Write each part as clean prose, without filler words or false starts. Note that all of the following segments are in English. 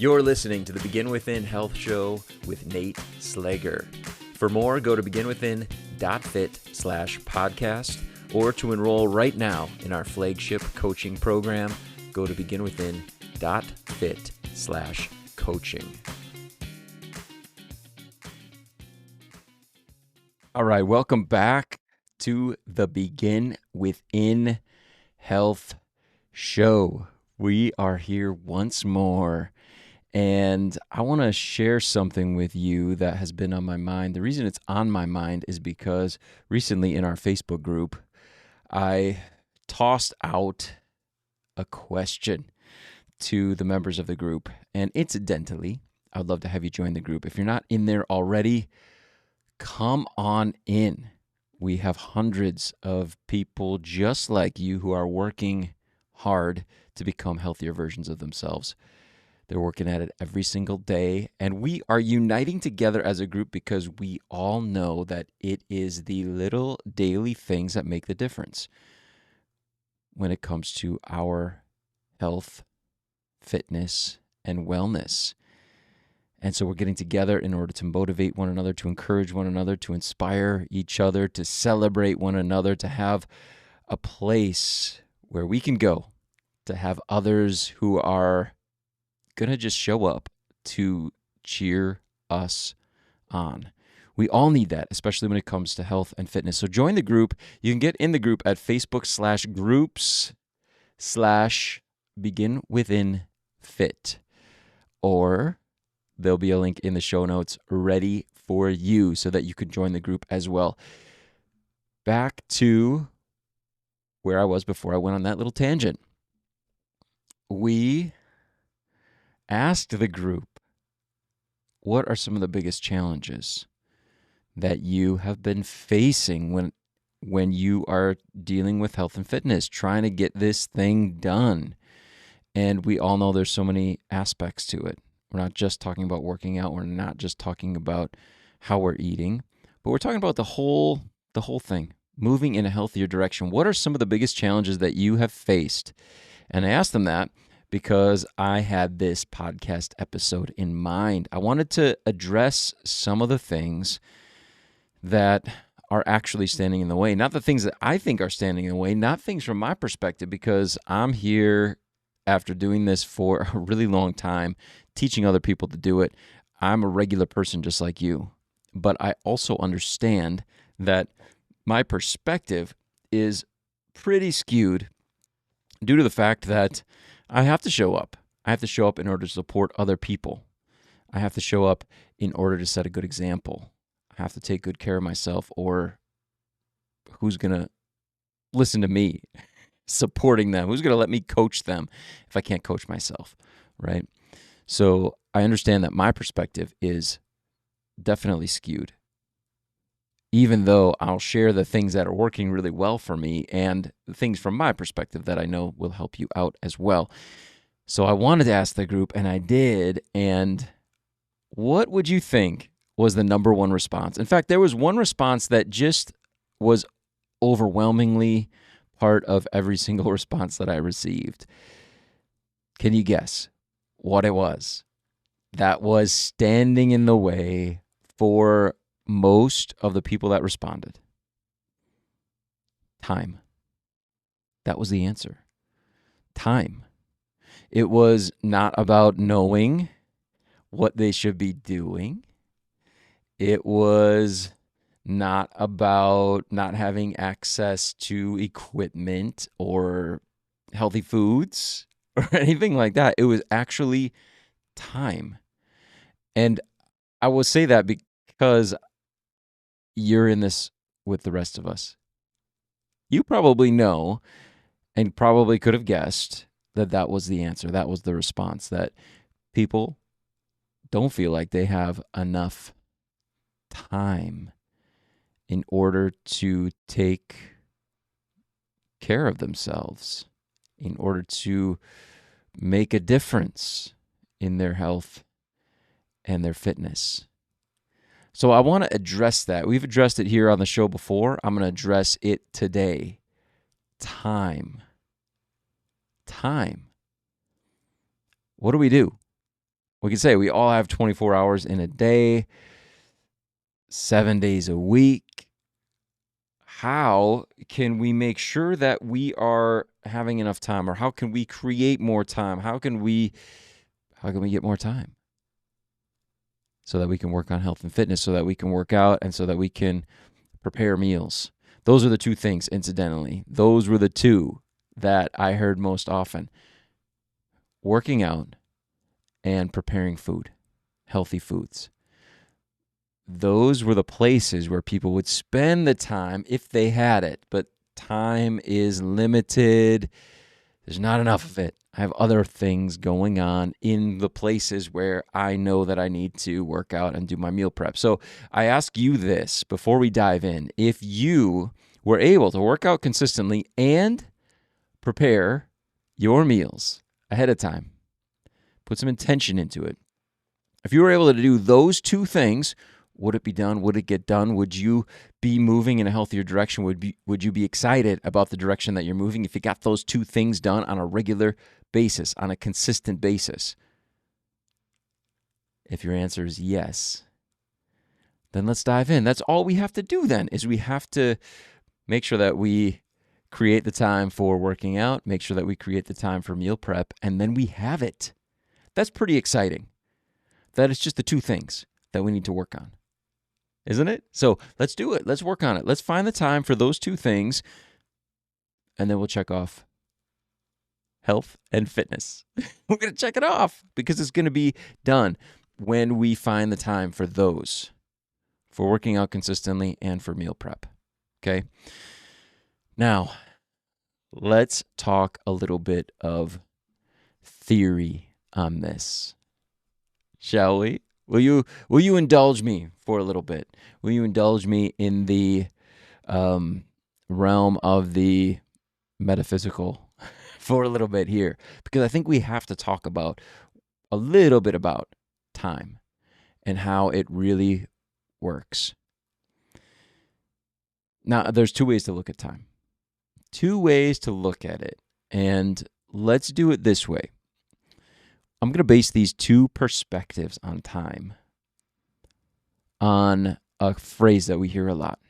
You're listening to the Begin Within Health Show with Nate Slager. For more, go to beginwithin.fit/podcast, or to enroll right now in our flagship coaching program, go to beginwithin.fit/coaching. All right, welcome back to the Begin Within Health Show. We are here once more. And I want to share something with you that has been on my mind. The reason it's on my mind is because recently in our Facebook group, I tossed out a question to the members of the group. And incidentally, I would love to have you join the group. If you're not in there already, come on in. We have hundreds of people just like you who are working hard to become healthier versions of themselves. They're working at it every single day, and we are uniting together as a group because we all know that it is the little daily things that make the difference when it comes to our health, fitness, and wellness. And so we're getting together in order to motivate one another, to encourage one another, to inspire each other, to celebrate one another, to have a place where we can go, to have others who are going to just show up to cheer us on. We all need that, especially when it comes to health and fitness. So join the group. You can get in the group at Facebook/groups/beginwithinfit, or there'll be a link in the show notes ready for you so that you can join the group as well. Back to where I was before I went on that little tangent. We asked the group, what are some of the biggest challenges that you have been facing when you are dealing with health and fitness, trying to get this thing done? And we all know there's so many aspects to it. We're not just talking about working out. We're not just talking about how we're eating, but we're talking about the whole thing, moving in a healthier direction. What are some of the biggest challenges that you have faced? And I asked them that because I had this podcast episode in mind. I wanted to address some of the things that are actually standing in the way, not the things that I think are standing in the way, not things from my perspective, because I'm here after doing this for a really long time, teaching other people to do it. I'm a regular person just like you, but I also understand that my perspective is pretty skewed due to the fact that I have to show up. I have to show up in order to support other people. I have to show up in order to set a good example. I have to take good care of myself, or who's going to listen to me supporting them? Who's going to let me coach them if I can't coach myself, right? So I understand that my perspective is definitely skewed, even though I'll share the things that are working really well for me and the things from my perspective that I know will help you out as well. So I wanted to ask the group, and I did. And what would you think was the number one response? In fact, there was one response that just was overwhelmingly part of every single response that I received. Can you guess what it was? That was standing in the way for most of the people that responded. Time. That was the answer. Time. It was not about knowing what they should be doing. It was not about not having access to equipment or healthy foods or anything like that. It was actually time. And I will say that because you're in this with the rest of us. You probably know and probably could have guessed that that was the answer. That was the response, that people don't feel like they have enough time in order to take care of themselves, in order to make a difference in their health and their fitness. So I want to address that. We've addressed it here on the show before. I'm going to address it today. Time. What do we do? We can say we all have 24 hours in a day, 7 days a week. How can we make sure that we are having enough time, or how can we create more time? How can we get more time so that we can work on health and fitness, so that we can work out, and so that we can prepare meals? Those are the two things, incidentally. Those were the two that I heard most often. Working out and preparing food, healthy foods. Those were the places where people would spend the time if they had it, but time is limited. There's not enough of it. I have other things going on in the places where I know that I need to work out and do my meal prep. So I ask you this before we dive in. If you were able to work out consistently and prepare your meals ahead of time, put some intention into it. If you were able to do those two things, would it be done? Would it get done? Would you be moving in a healthier direction? Would you be excited about the direction that you're moving if you got those two things done on a regular basis, on a consistent basis? If your answer is yes, then let's dive in. That's all we have to do then, is we have to make sure that we create the time for working out, make sure that we create the time for meal prep, and then we have it. That's pretty exciting. That is just the two things that we need to work on, isn't it? So let's do it. Let's work on it. Let's find the time for those two things, and then we'll check off health and fitness. We're going to check it off because it's going to be done when we find the time for those, for working out consistently and for meal prep. Okay? Now, let's talk a little bit of theory on this, shall we? Will you indulge me for a little bit? Will you indulge me in the realm of the metaphysical for a little bit here? Because I think we have to talk about a little bit about time and how it really works. Now, there's two ways to look at time. Two ways to look at it. And let's do it this way. I'm going to base these two perspectives on time on a phrase that we hear a lot.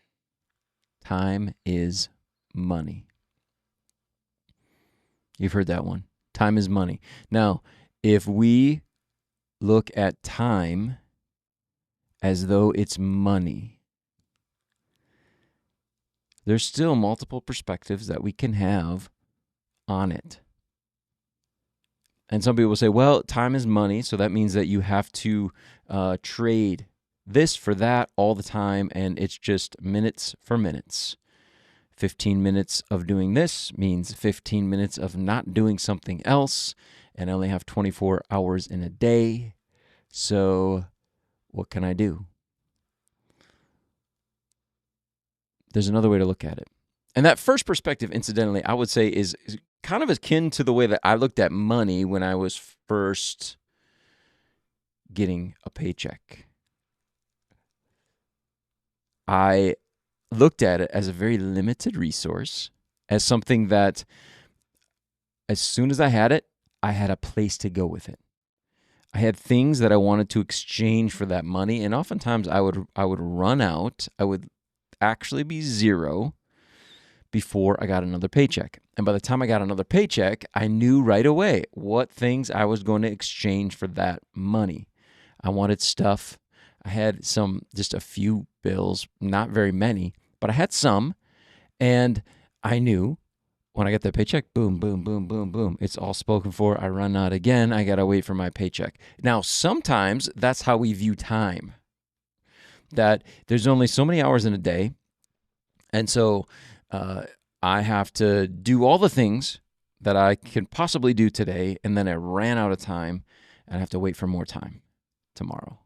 Time is money. You've heard that one. Time is money. Now, if we look at time as though it's money, there's still multiple perspectives that we can have on it. And some people say, well, time is money, so that means that you have to trade this for that all the time, and it's just minutes for minutes. 15 minutes of doing this means 15 minutes of not doing something else, and I only have 24 hours in a day, so what can I do? There's another way to look at it. And that first perspective, incidentally, I would say is kind of akin to the way that I looked at money when I was first getting a paycheck. I looked at it as a very limited resource, as something that as soon as I had it, I had a place to go with it. I had things that I wanted to exchange for that money, and oftentimes I would run out. I would actually be zero before I got another paycheck. And by the time I got another paycheck, I knew right away what things I was going to exchange for that money. I wanted stuff. I had just a few bills, not very many, but I had some. And I knew when I got that paycheck, boom, boom, boom, boom, boom. It's all spoken for. I run out again. I got to wait for my paycheck. Now, sometimes that's how we view time, that there's only so many hours in a day. And so I have to do all the things that I can possibly do today, and then I ran out of time, and I have to wait for more time tomorrow.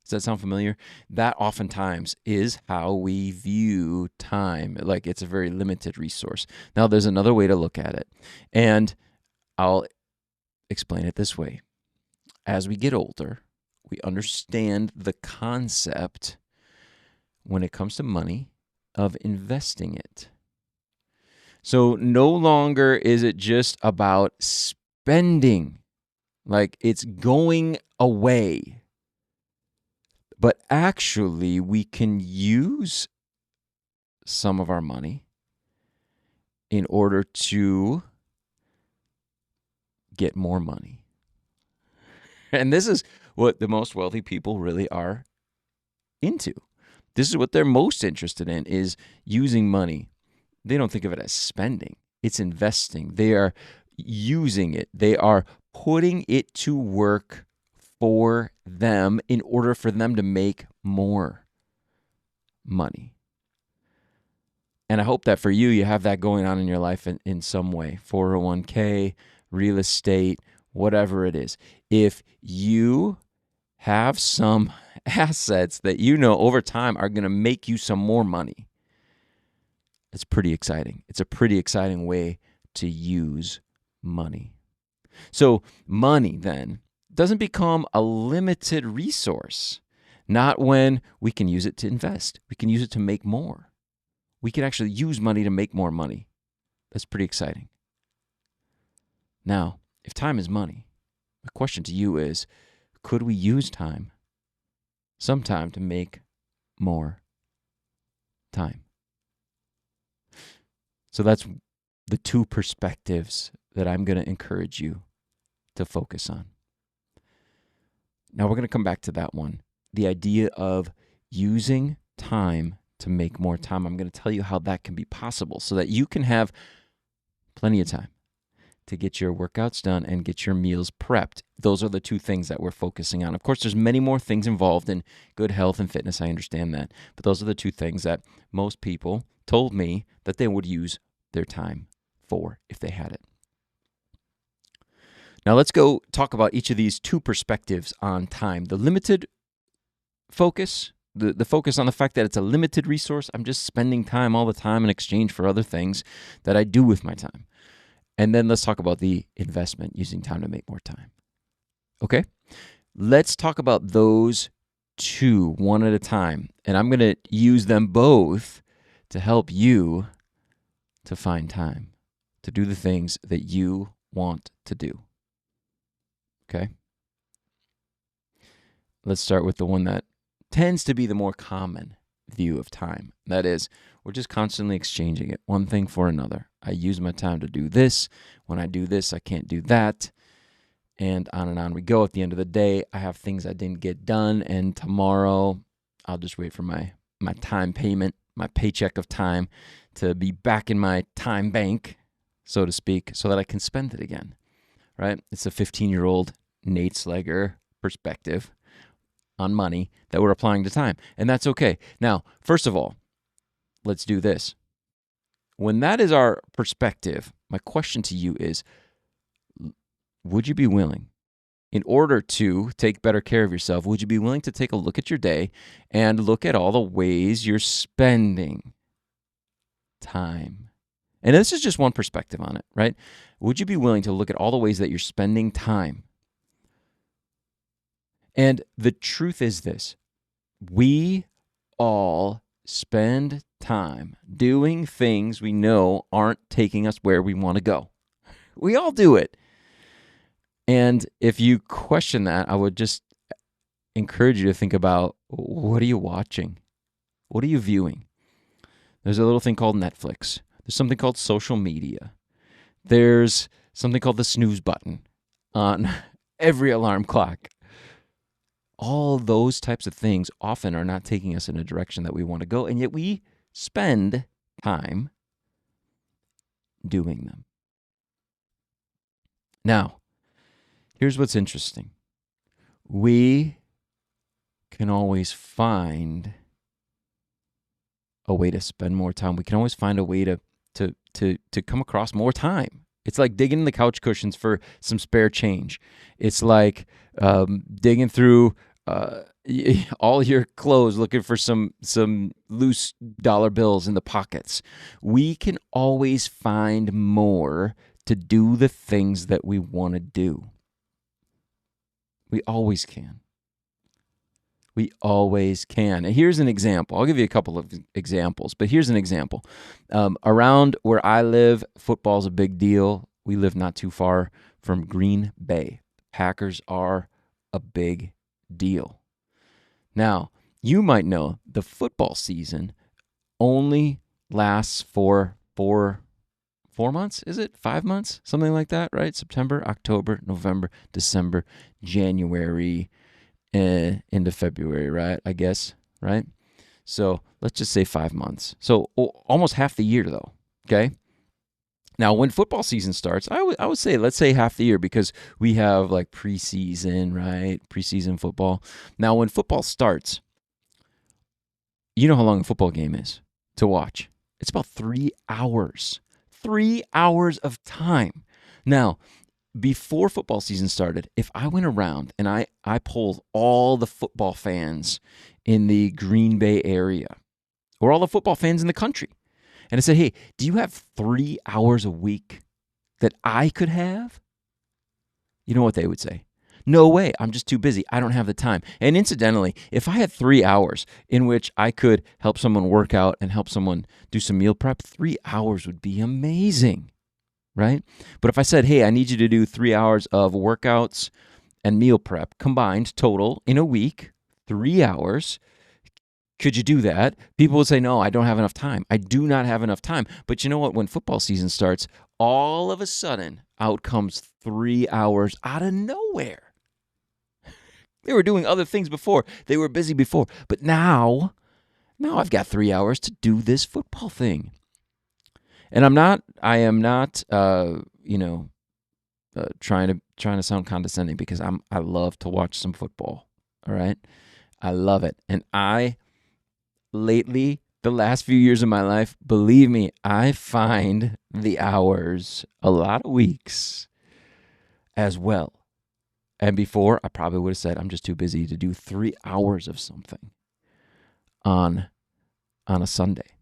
Does that sound familiar? That oftentimes is how we view time, like it's a very limited resource. Now, there's another way to look at it, and I'll explain it this way. As we get older, we understand the concept when it comes to money of investing it. So no longer is it just about spending Like it's going away. But actually, we can use some of our money in order to get more money. And this is what the most wealthy people really are into. This is what they're most interested in, is using money. They don't think of it as spending. It's investing. They are using it. They are putting it to work for them in order for them to make more money. And I hope that for you, you have that going on in your life in some way. 401k, real estate, whatever it is. If you have some assets that you know over time are going to make you some more money, it's pretty exciting. It's a pretty exciting way to use money. So money then doesn't become a limited resource, not when we can use it to invest. We can use it to make more. We can actually use money to make more money. That's pretty exciting. Now, if time is money, my question to you is, could we use time sometime to make more time? So that's the two perspectives that I'm going to encourage you to focus on. Now we're going to come back to that one. The idea of using time to make more time. I'm going to tell you how that can be possible so that you can have plenty of time to get your workouts done and get your meals prepped. Those are the two things that we're focusing on. Of course, there's many more things involved in good health and fitness. I understand that. But those are the two things that most people told me that they would use their time for if they had it. Now let's go talk about each of these two perspectives on time. The limited focus, the focus on the fact that it's a limited resource. I'm just spending time all the time in exchange for other things that I do with my time. And then let's talk about the investment, using time to make more time. Okay? Let's talk about those two one at a time. And I'm going to use them both to help you to find time to do the things that you want to do. Okay? Let's start with the one that tends to be the more common view of time. That is, we're just constantly exchanging it, one thing for another. I use my time to do this. When I do this, I can't do that. And on we go. At the end of the day, I have things I didn't get done, and tomorrow I'll just wait for my time payment, my paycheck of time to be back in my time bank, so to speak, so that I can spend it again, right? It's a 15-year-old Nate Slegger perspective on money that we're applying to time, and that's okay. Now, first of all, let's do this. When that is our perspective, my question to you is, would you be willing, in order to take better care of yourself, would you be willing to take a look at your day and look at all the ways you're spending time? And this is just one perspective on it, right? Would you be willing to look at all the ways that you're spending time? And the truth is this: we all spend time doing things we know aren't taking us where we want to go. We all do it. And if you question that, I would just encourage you to think about, what are you watching? What are you viewing? There's a little thing called Netflix. There's something called social media. There's something called the snooze button on every alarm clock. All those types of things often are not taking us in a direction that we want to go, and yet we spend time doing them. Now, here's what's interesting. We can always find a way to spend more time. We can always find a way to come across more time. It's like digging in the couch cushions for some spare change. It's like digging through all your clothes looking for some loose dollar bills in the pockets. We can always find more to do the things that we want to do. We always can. We always can. And here's an example. I'll give you a couple of examples, but here's an example. Around where I live, football's a big deal. We live not too far from Green Bay, Hackers are a big deal. Now, you might know the football season only lasts for 4 months, is it? 5 months? Something like that, right? September, October, November, December, January, into February, right? I guess, right? So let's just say 5 months. So almost half the year, though, okay? Now, when football season starts, I would say, let's say half the year, because we have like preseason, right? Preseason football. Now, when football starts, you know how long a football game is to watch. It's about 3 hours. 3 hours of time. Now, before football season started, if I went around and I polled all the football fans in the Green Bay area, or all the football fans in the country, and I said, hey, do you have 3 hours a week that I could have? You know what they would say? No way, I'm just too busy. I don't have the time. And incidentally, if I had 3 hours in which I could help someone work out and help someone do some meal prep, 3 hours would be amazing, right? But if I said, hey, I need you to do 3 hours of workouts and meal prep combined total in a week, 3 hours, could you do that? People would say, no, I don't have enough time. I do not have enough time. But you know what? When football season starts, all of a sudden, out comes 3 hours out of nowhere. They were doing other things before. They were busy before. But now I've got 3 hours to do this football thing. And I am not, trying to sound condescending, because I love to watch some football. All right. I love it. And lately, the last few years of my life, believe me, I find the hours a lot of weeks as well. And before, I probably would have said, I'm just too busy to do 3 hours of something on a Sunday.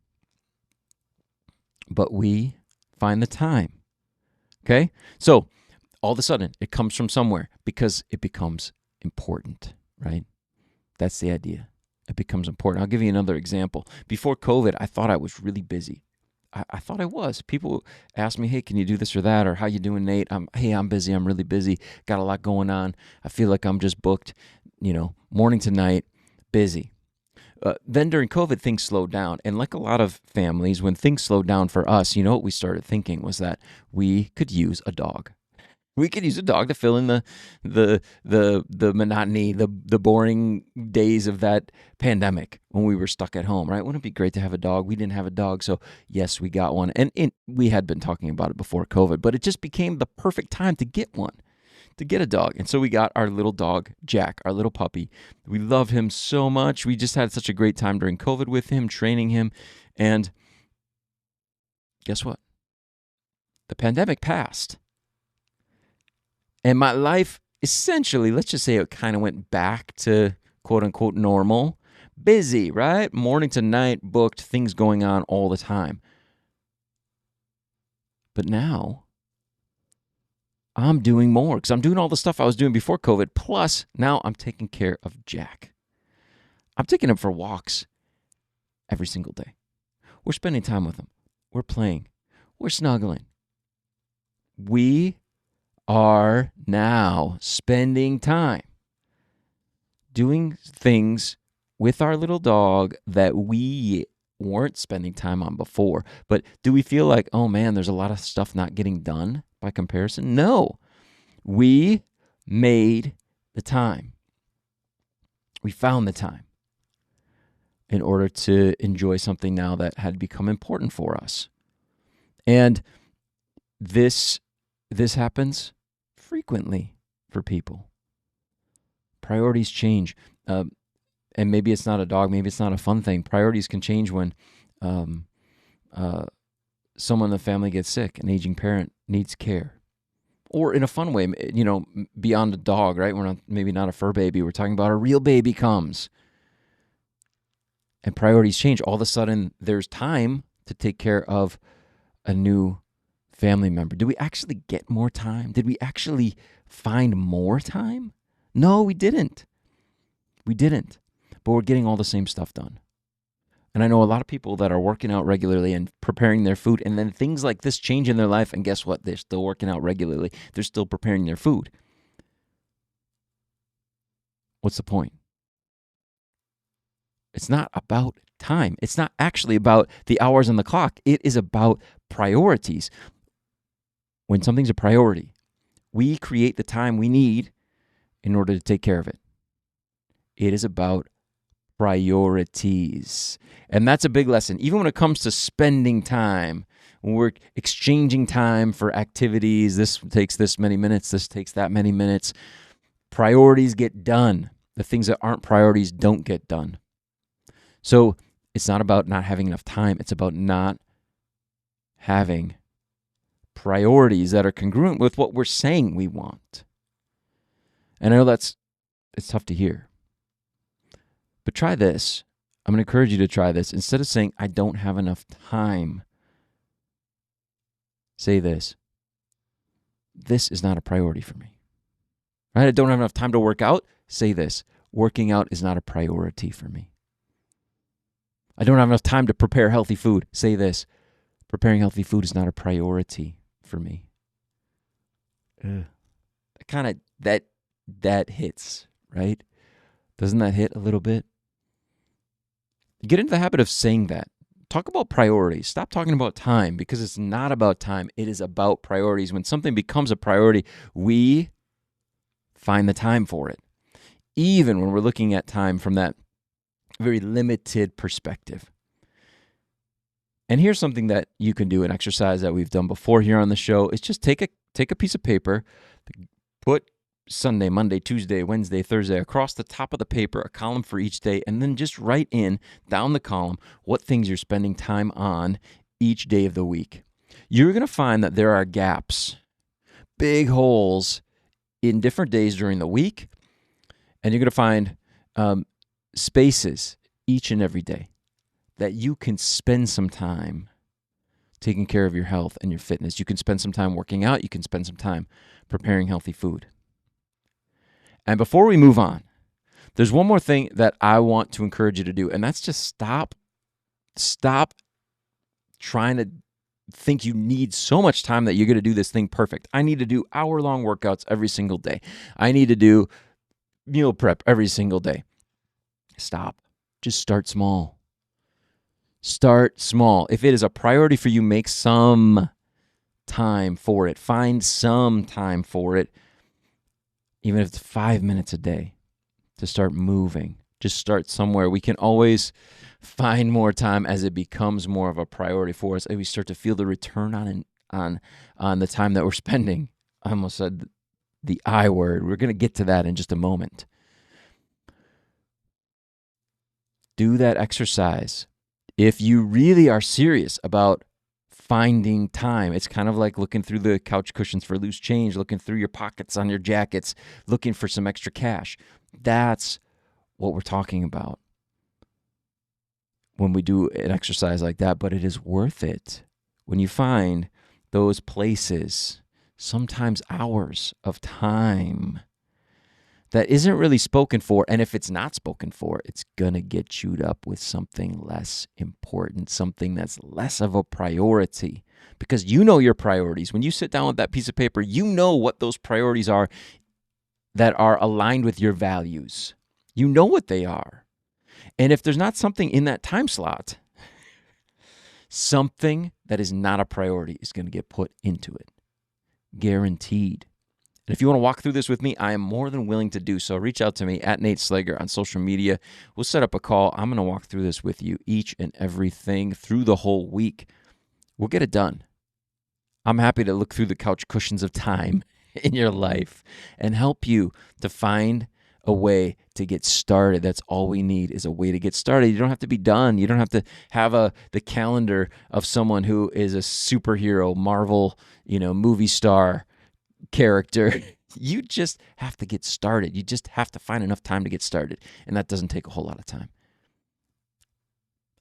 But we find the time. Okay? So all of a sudden, it comes from somewhere, because it becomes important, right? That's the idea. It becomes important. I'll give you another example. Before COVID, I thought I was really busy. I thought I was. People asked me, hey, can you do this or that? Or how you doing, Nate? Hey, I'm busy. I'm really busy. Got a lot going on. I feel like I'm just booked, morning to night, busy. Then during COVID, things slowed down. And like a lot of families, when things slowed down for us, what we started thinking was that we could use a dog. We could use a dog to fill in the monotony, the boring days of that pandemic when we were stuck at home, right? Wouldn't it be great to have a dog? We didn't have a dog, so yes, we got one. And we had been talking about it before COVID, but it just became the perfect time to get one, to get a dog. And so we got our little dog, Jack, our little puppy. We love him so much. We just had such a great time during COVID with him, training him. And guess what? The pandemic passed. And my life, essentially, let's just say it kind of went back to quote unquote normal. Busy, right? Morning to night, booked, things going on all the time. But now, I'm doing more, because I'm doing all the stuff I was doing before COVID. Plus, now I'm taking care of Jack. I'm taking him for walks every single day. We're spending time with him. We're playing. We're snuggling. We are now spending time doing things with our little dog that we weren't spending time on before. But do we feel like, oh man, there's a lot of stuff not getting done by comparison? No. We made the time. We found the time in order to enjoy something now that had become important for us. And this happens frequently for people. Priorities change. And maybe it's not a dog, maybe it's not a fun thing. Priorities can change when someone in the family gets sick, an aging parent needs care. Or in a fun way, beyond a dog, right? We're maybe not a fur baby. We're talking about a real baby comes. And priorities change. All of a sudden, there's time to take care of a new family member. Did we actually get more time? Did we actually find more time? No, we didn't. But we're getting all the same stuff done. And I know a lot of people that are working out regularly and preparing their food, and then things like this change in their life, and guess what? They're still working out regularly. They're still preparing their food. what's the point? It's not about time. It's not actually about the hours on the clock. It is about priorities. When something's a priority, we create the time we need in order to take care of it. It is about priorities. And that's a big lesson. Even when it comes to spending time, when we're exchanging time for activities, this takes this many minutes, this takes that many minutes, priorities get done. The things that aren't priorities don't get done. So it's not about not having enough time. It's about not having priorities that are congruent with what we're saying we want. And I know it's tough to hear. But try this. I'm going to encourage you to try this. Instead of saying, I don't have enough time, say this. This is not a priority for me. Right? I don't have enough time to work out. Say this. Working out is not a priority for me. I don't have enough time to prepare healthy food. Say this. Preparing healthy food is not a priority for me. That hits, right? Doesn't that hit a little bit? Get into the habit of saying that. Talk about priorities. Stop talking about time, because it's not about time. It is about priorities. When something becomes a priority, we find the time for it. Even when we're looking at time from that very limited perspective. And here's something that you can do, an exercise that we've done before here on the show, is just take a piece of paper, put Sunday, Monday, Tuesday, Wednesday, Thursday across the top of the paper, a column for each day, and then just write in down the column what things you're spending time on each day of the week. You're going to find that there are gaps, big holes in different days during the week, and you're going to find spaces each and every day that you can spend some time taking care of your health and your fitness. You can spend some time working out. You can spend some time preparing healthy food. And before we move on, there's one more thing that I want to encourage you to do, and that's just stop trying to think you need so much time that you're going to do this thing perfect. I need to do hour-long workouts every single day. I need to do meal prep every single day. Stop. Just start small. Start small. If it is a priority for you, make some time for it. Find some time for it, even if it's 5 minutes a day, to start moving. Just start somewhere. We can always find more time as it becomes more of a priority for us, and we start to feel the return on the time that we're spending. I almost said the I word. We're going to get to that in just a moment. Do that exercise. If you really are serious about finding time, it's kind of like looking through the couch cushions for loose change, looking through your pockets on your jackets, looking for some extra cash. That's what we're talking about when we do an exercise like that, but it is worth it. When you find those places, sometimes hours of time that isn't really spoken for, and if it's not spoken for, it's going to get chewed up with something less important, something that's less of a priority, because you know your priorities. When you sit down with that piece of paper, you know what those priorities are that are aligned with your values. You know what they are. And if there's not something in that time slot, something that is not a priority is going to get put into it. Guaranteed. And if you want to walk through this with me, I am more than willing to do so. Reach out to me at Nate Slager on social media. We'll set up a call. I'm going to walk through this with you, each and everything through the whole week. We'll get it done. I'm happy to look through the couch cushions of time in your life and help you to find a way to get started. That's all we need, is a way to get started. You don't have to be done. You don't have to have the calendar of someone who is a superhero, Marvel, movie star character. You just have to get started. You just have to find enough time to get started. And that doesn't take a whole lot of time.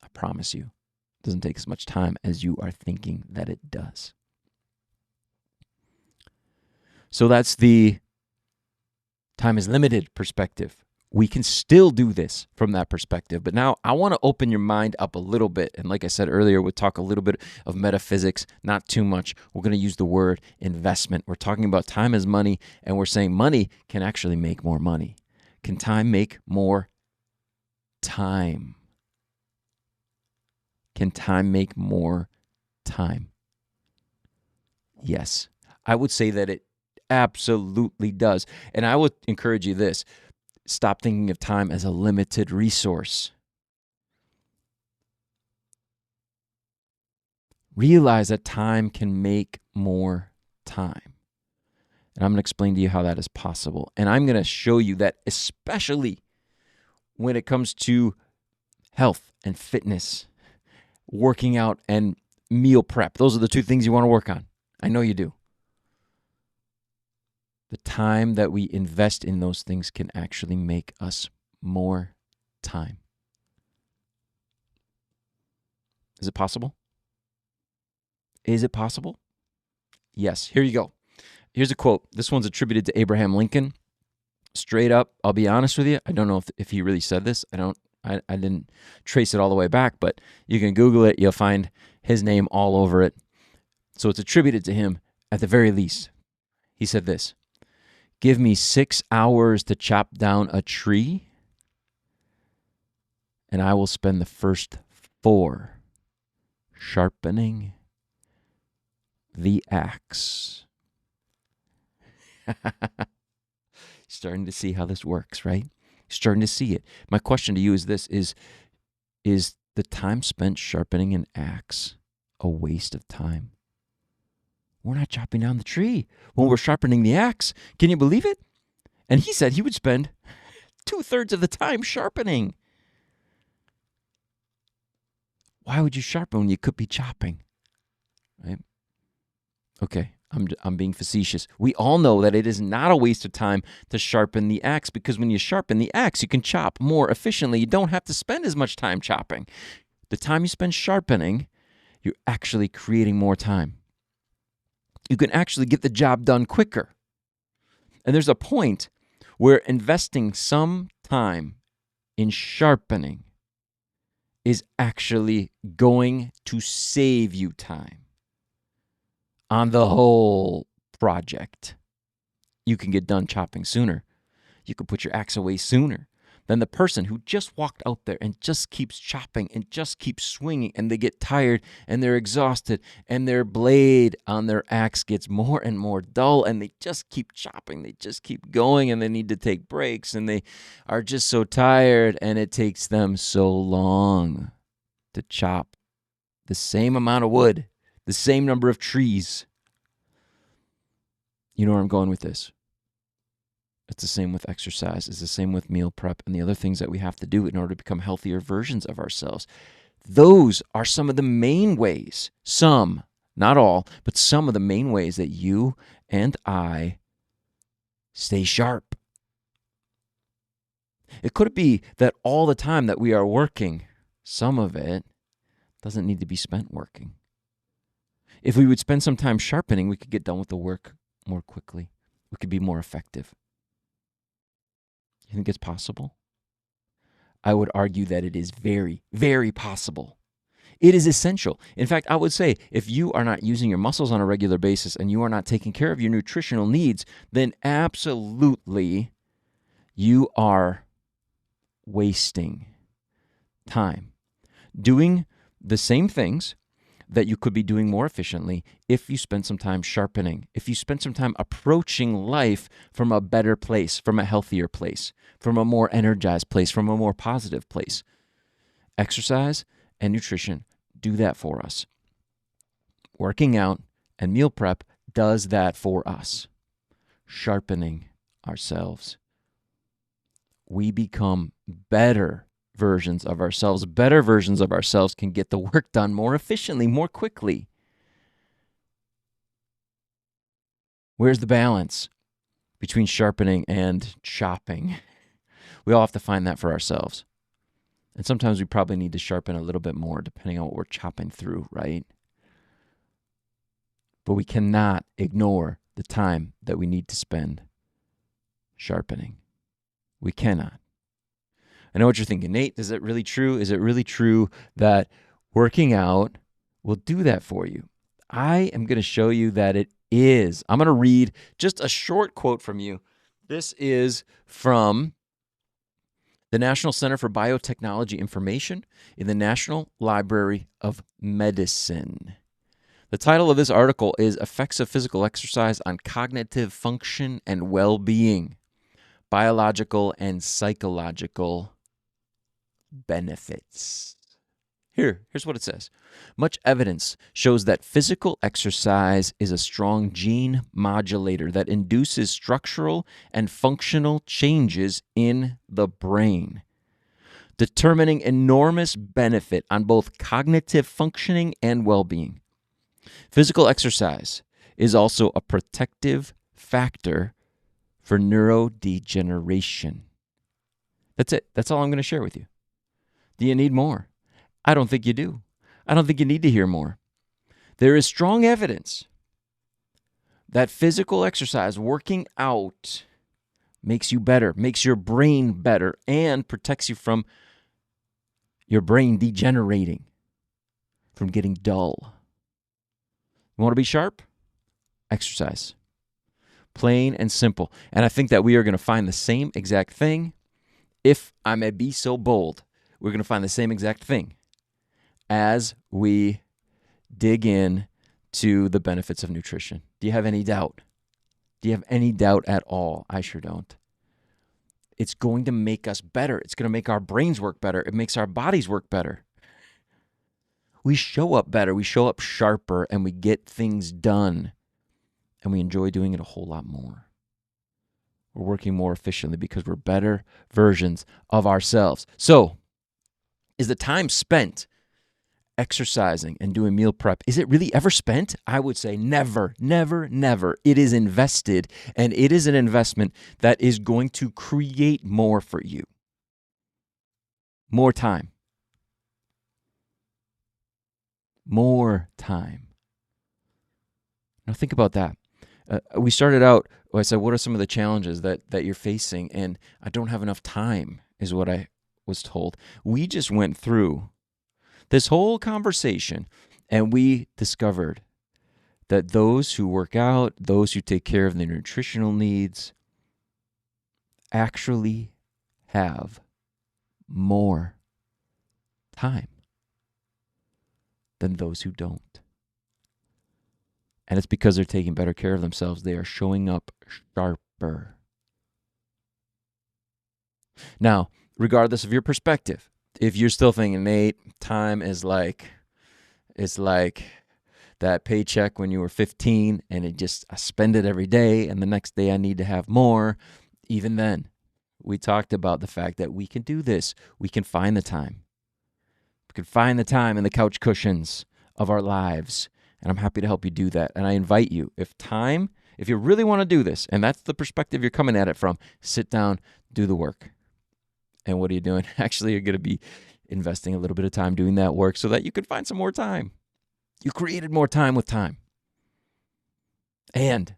I promise you, it doesn't take as much time as you are thinking that it does. So that's the time is limited perspective. We can still do this from that perspective. But now I want to open your mind up a little bit. And like I said earlier, we'll talk a little bit of metaphysics, not too much. We're going to use the word investment. We're talking about time as money, and we're saying money can actually make more money. Can time make more time? Can time make more time? Yes. I would say that it absolutely does. And I would encourage you this: stop thinking of time as a limited resource. Realize that time can make more time. And I'm going to explain to you how that is possible. And I'm going to show you that, especially when it comes to health and fitness, working out and meal prep. Those are the two things you want to work on. I know you do. The time that we invest in those things can actually make us more time. Is it possible? Is it possible? Yes. Here you go. Here's a quote. This one's attributed to Abraham Lincoln. Straight up, I'll be honest with you. I don't know if he really said this. I didn't trace it all the way back, but you can Google it. You'll find his name all over it. So it's attributed to him at the very least. He said this: "Give me 6 hours to chop down a tree, and I will spend the first 4 sharpening the axe." Starting to see how this works, right? Starting to see it. My question to you is this: is the time spent sharpening an axe a waste of time? We're not chopping down the tree when we're sharpening the axe. Can you believe it? And he said he would spend 2/3 of the time sharpening. Why would you sharpen when you could be chopping? Right? Okay, I'm being facetious. We all know that it is not a waste of time to sharpen the axe, because when you sharpen the axe, you can chop more efficiently. You don't have to spend as much time chopping. The time you spend sharpening, you're actually creating more time. You can actually get the job done quicker. And there's a point where investing some time in sharpening is actually going to save you time on the whole project. You can get done chopping sooner. You can put your axe away sooner than the person who just walked out there and just keeps chopping and just keeps swinging, and they get tired and they're exhausted and their blade on their axe gets more and more dull, and they just keep chopping. They just keep going, and they need to take breaks, and they are just so tired, and it takes them so long to chop the same amount of wood, the same number of trees. You know where I'm going with this? It's the same with exercise. It's the same with meal prep and the other things that we have to do in order to become healthier versions of ourselves. Those are some of the main ways, some, not all, but some of the main ways that you and I stay sharp. It could be that all the time that we are working, some of it doesn't need to be spent working. If we would spend some time sharpening, we could get done with the work more quickly. We could be more effective. You think it's possible? I would argue that it is very, very possible. It is essential. In fact, I would say if you are not using your muscles on a regular basis and you are not taking care of your nutritional needs, then absolutely you are wasting time doing the same things that you could be doing more efficiently if you spend some time sharpening, if you spend some time approaching life from a better place, from a healthier place, from a more energized place, from a more positive place. Exercise and nutrition do that for us. Working out and meal prep does that for us. Sharpening ourselves. We become better versions of ourselves. Better versions of ourselves can get the work done more efficiently, more quickly. Where's the balance between sharpening and chopping? We all have to find that for ourselves. And sometimes we probably need to sharpen a little bit more depending on what we're chopping through, right? But we cannot ignore the time that we need to spend sharpening. We cannot. I know what you're thinking, Nate, is it really true? Is it really true that working out will do that for you? I am going to show you that it is. I'm going to read just a short quote from you. This is from the National Center for Biotechnology Information in the National Library of Medicine. The title of this article is Effects of Physical Exercise on Cognitive Function and Well-Being, Biological and Psychological Benefits. Here's what it says. Much evidence shows that physical exercise is a strong gene modulator that induces structural and functional changes in the brain, determining enormous benefit on both cognitive functioning and well-being. Physical exercise is also a protective factor for neurodegeneration. That's it. That's all I'm going to share with you. Do you need more? I don't think you do. I don't think you need to hear more. There is strong evidence that physical exercise, working out, makes you better, makes your brain better, and protects you from your brain degenerating, from getting dull. You want to be sharp? Exercise. Plain and simple. And I think that we are going to find the same exact thing. If I may be so bold, we're going to find the same exact thing as we dig in to the benefits of nutrition. Do you have any doubt? Do you have any doubt at all? I sure don't. It's going to make us better. It's going to make our brains work better. It makes our bodies work better. We show up better. We show up sharper, and we get things done, and we enjoy doing it a whole lot more. We're working more efficiently because we're better versions of ourselves. So, is the time spent exercising and doing meal prep, is it really ever spent? I would say never, never, never. It is invested, and it is an investment that is going to create more for you. More time. More time. Now think about that. We started out, I said, what are some of the challenges that you're facing? And I don't have enough time is what I was told. We just went through this whole conversation, and we discovered that those who work out, those who take care of their nutritional needs, actually have more time than those who don't. And it's because they're taking better care of themselves. They are showing up sharper. Now, regardless of your perspective, if you're still thinking, Nate, time is it's like that paycheck when you were 15 and I spend it every day and the next day I need to have more. Even then, we talked about the fact that we can do this. We can find the time. We can find the time in the couch cushions of our lives. And I'm happy to help you do that. And I invite you, if you really want to do this, and that's the perspective you're coming at it from, sit down, do the work. And what are you doing? Actually, you're going to be investing a little bit of time doing that work so that you can find some more time. You created more time with time. And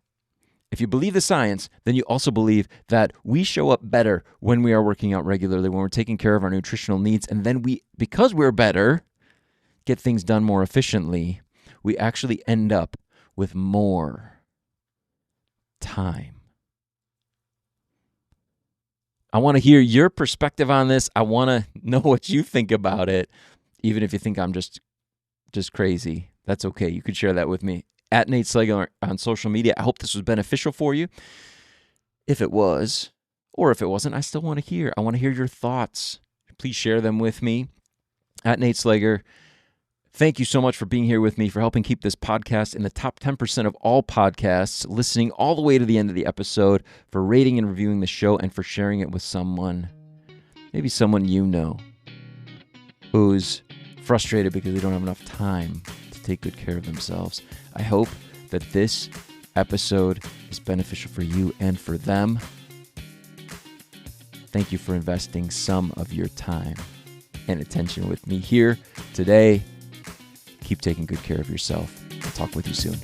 if you believe the science, then you also believe that we show up better when we are working out regularly, when we're taking care of our nutritional needs. And then because we're better, get things done more efficiently. We actually end up with more time. I want to hear your perspective on this. I want to know what you think about it. Even if you think I'm just crazy, that's okay. You could share that with me at Nate Slagle on social media. I hope this was beneficial for you. If it was, or if it wasn't, I still want to hear. I want to hear your thoughts. Please share them with me at Nate Slagle. Thank you so much for being here with me, for helping keep this podcast in the top 10% of all podcasts, listening all the way to the end of the episode, for rating and reviewing the show, and for sharing it with someone, maybe someone you know, who's frustrated because they don't have enough time to take good care of themselves. I hope that this episode is beneficial for you and for them. Thank you for investing some of your time and attention with me here today. Keep taking good care of yourself. I'll talk with you soon.